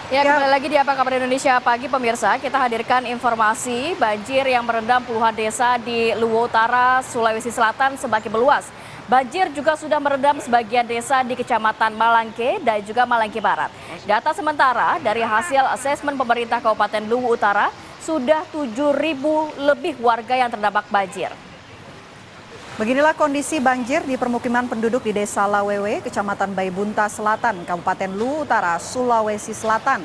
Ya, kembali lagi di Apa Kabar Indonesia Pagi, pemirsa. Kita hadirkan informasi banjir yang merendam puluhan desa di Luwu Utara, Sulawesi Selatan semakin meluas. Banjir juga sudah merendam sebagian desa di Kecamatan Malangke dan juga Malangke Barat. Data sementara dari hasil asesmen pemerintah Kabupaten Luwu Utara, sudah 7.000 lebih warga yang terdampak banjir. Beginilah kondisi banjir di permukiman penduduk di Desa Lawewe, Kecamatan Baibunta Selatan, Kabupaten Luwu Utara, Sulawesi Selatan.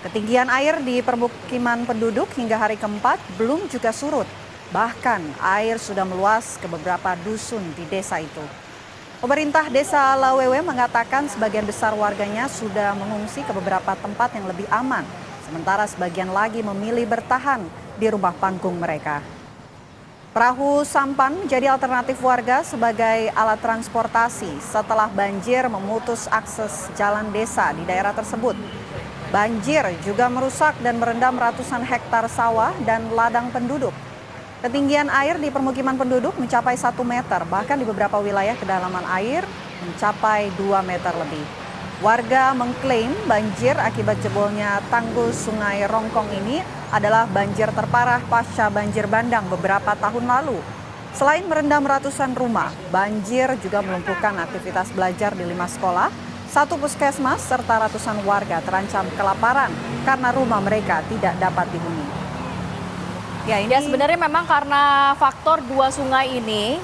Ketinggian air di permukiman penduduk hingga hari keempat belum juga surut. Bahkan air sudah meluas ke beberapa dusun di desa itu. Pemerintah Desa Lawewe mengatakan sebagian besar warganya sudah mengungsi ke beberapa tempat yang lebih aman. Sementara sebagian lagi memilih bertahan di rumah panggung mereka. Perahu sampan menjadi alternatif warga sebagai alat transportasi setelah banjir memutus akses jalan desa di daerah tersebut. Banjir juga merusak dan merendam ratusan hektar sawah dan ladang penduduk. Ketinggian air di permukiman penduduk mencapai 1 meter, bahkan di beberapa wilayah kedalaman air mencapai 2 meter lebih. Warga mengklaim banjir akibat jebolnya tanggul Sungai Rongkong ini adalah banjir terparah pasca banjir bandang beberapa tahun lalu. Selain merendam ratusan rumah, banjir juga melumpuhkan aktivitas belajar di 5 sekolah, 1 puskesmas, serta ratusan warga terancam kelaparan karena rumah mereka tidak dapat dihuni. Ya, sebenarnya memang karena faktor dua sungai ini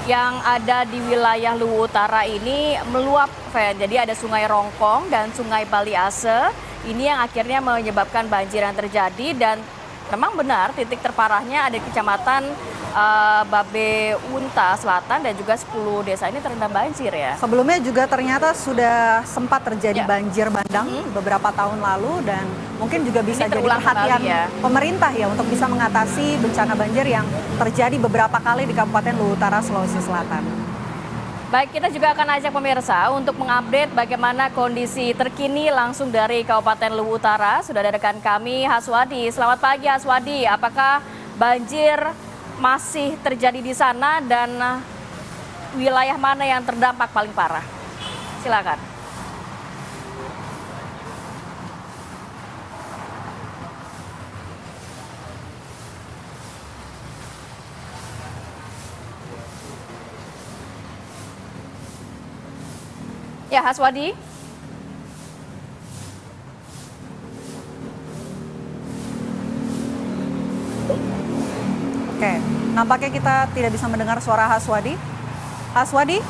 yang ada di wilayah Luwu Utara ini meluap, Fen. Jadi ada Sungai Rongkong dan Sungai Baliase. Ini yang akhirnya menyebabkan banjir yang terjadi, dan memang benar titik terparahnya ada di Kecamatan Babe Unta Selatan dan juga 10 desa ini terendam banjir ya. Sebelumnya juga ternyata sudah sempat terjadi banjir bandang beberapa tahun lalu, dan mungkin juga bisa jadi perhatian pemerintah ya untuk bisa mengatasi bencana banjir yang terjadi beberapa kali di Kabupaten Luwu Utara, Sulawesi Selatan. Baik, kita juga akan ajak pemirsa untuk mengupdate bagaimana kondisi terkini langsung dari Kabupaten Luwu Utara. Sudah ada rekan kami, Haswadi. Selamat pagi, Haswadi. Apakah banjir masih terjadi di sana dan wilayah mana yang terdampak paling parah? Silakan. Ya, Haswadi. Oke, nampaknya kita tidak bisa mendengar suara Haswadi. Haswadi?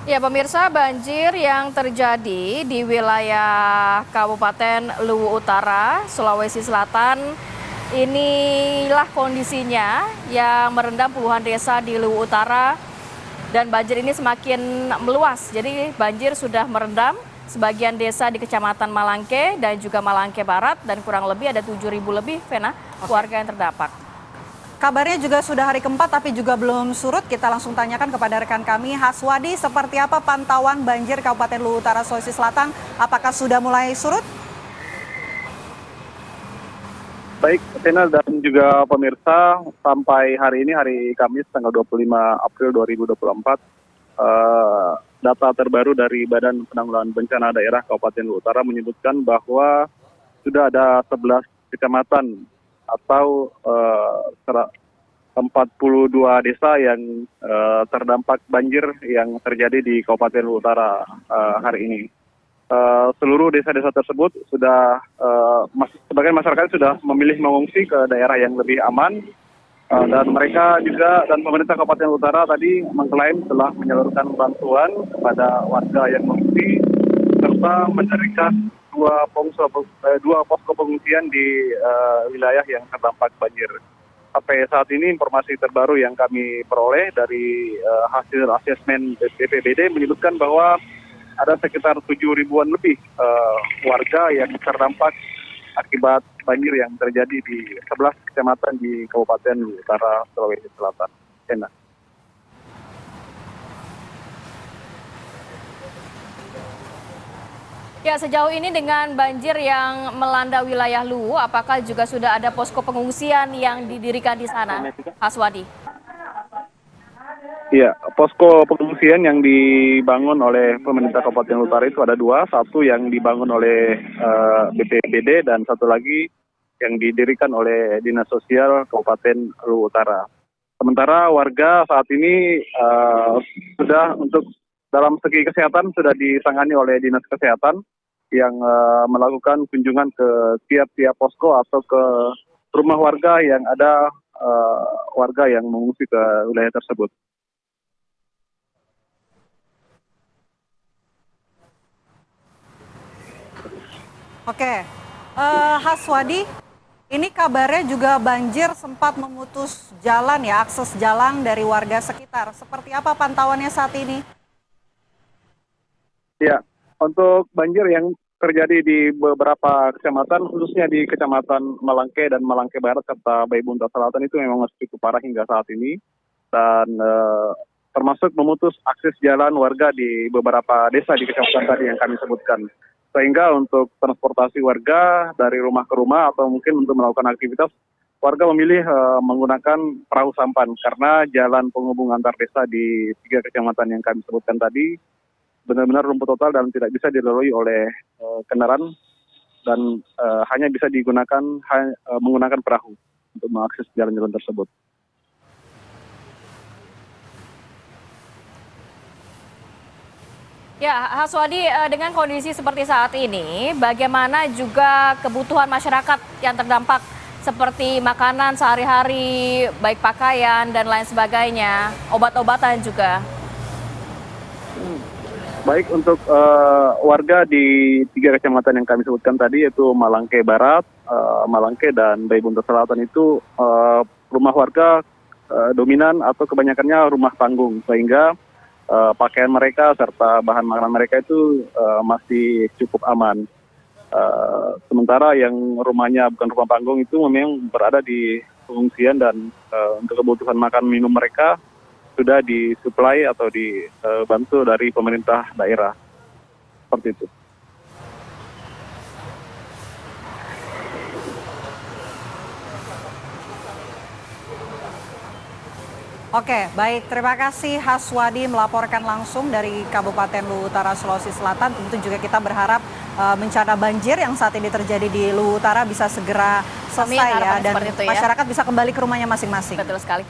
Ya, pemirsa, banjir yang terjadi di wilayah Kabupaten Luwu Utara, Sulawesi Selatan, inilah kondisinya yang merendam puluhan desa di Luwu Utara, dan banjir ini semakin meluas. Jadi banjir sudah merendam sebagian desa di Kecamatan Malangke dan juga Malangke Barat, dan kurang lebih ada 7.000 lebih, Vena, warga yang terdampak. Kabarnya juga sudah hari keempat tapi juga belum surut. Kita langsung tanyakan kepada rekan kami, Haswadi, seperti apa pantauan banjir Kabupaten Luwu Utara, Sulawesi Selatan? Apakah sudah mulai surut? Baik, Vena dan juga pemirsa, sampai hari ini, hari Kamis tanggal 25 April 2024, data terbaru dari Badan Penanggulangan Bencana Daerah Kabupaten Luwu Utara menyebutkan bahwa sudah ada 11 kecamatan atau 42 desa yang terdampak banjir yang terjadi di Kabupaten Luwu Utara hari ini. Seluruh desa-desa tersebut sudah sebagian masyarakat sudah memilih mengungsi ke daerah yang lebih aman, dan mereka juga dan pemerintah Kabupaten Luwu Utara tadi mengklaim telah menyalurkan bantuan kepada warga yang mengungsi serta mendirikan dua posko pengungsian di wilayah yang terdampak banjir. Sampai saat ini informasi terbaru yang kami peroleh dari hasil asesmen BPBD menyebutkan bahwa ada sekitar 7.000-an lebih warga yang terdampak akibat banjir yang terjadi di 11 kecamatan di Kabupaten Luwu Utara, Sulawesi Selatan. Enak. Ya, sejauh ini dengan banjir yang melanda wilayah Luwu, apakah juga sudah ada posko pengungsian yang didirikan di sana, Haswadi? Iya, posko pengungsian yang dibangun oleh pemerintah Kabupaten Luwu Utara itu ada dua, satu yang dibangun oleh BPBD dan satu lagi yang didirikan oleh Dinas Sosial Kabupaten Luwu Utara. Sementara warga saat ini sudah untuk dalam segi kesehatan sudah ditangani oleh Dinas Kesehatan yang melakukan kunjungan ke tiap-tiap posko atau ke rumah warga yang ada warga yang mengungsi ke wilayah tersebut. Oke, Haswadi, ini kabarnya juga banjir sempat memutus jalan ya, akses jalan dari warga sekitar. Seperti apa pantauannya saat ini? Ya, untuk banjir yang terjadi di beberapa kecamatan, khususnya di Kecamatan Malangke dan Malangke Barat serta Baibunta Selatan itu memang masih cukup parah hingga saat ini. Dan termasuk memutus akses jalan warga di beberapa desa di kecamatan tadi yang kami sebutkan. Sehingga untuk transportasi warga dari rumah ke rumah atau mungkin untuk melakukan aktivitas, warga memilih menggunakan perahu sampan karena jalan penghubung antar desa di 3 kecamatan yang kami sebutkan tadi benar-benar lumpuh total dan tidak bisa dilalui oleh kendaraan dan hanya bisa digunakan menggunakan perahu untuk mengakses jalan-jalan tersebut. Ya, Haswadi, dengan kondisi seperti saat ini, bagaimana juga kebutuhan masyarakat yang terdampak seperti makanan sehari-hari, baik pakaian dan lain sebagainya, obat-obatan juga? Baik untuk warga di 3 kecamatan yang kami sebutkan tadi yaitu Malangke Barat, Malangke dan Baibunta Selatan itu rumah warga dominan atau kebanyakannya rumah panggung sehingga pakaian mereka serta bahan makanan mereka itu masih cukup aman. Sementara yang rumahnya bukan rumah panggung itu memang berada di pengungsian dan untuk kebutuhan makan minum mereka sudah disuplai atau dibantu dari pemerintah daerah. Seperti itu. Oke, baik. Terima kasih Haswadi melaporkan langsung dari Kabupaten Luwu Utara, Sulawesi Selatan. Tentu juga kita berharap bencana banjir yang saat ini terjadi di Luwu Utara bisa segera selesai ya dan seperti itu ya. masyarakat bisa kembali ke rumahnya masing-masing. Betul sekali.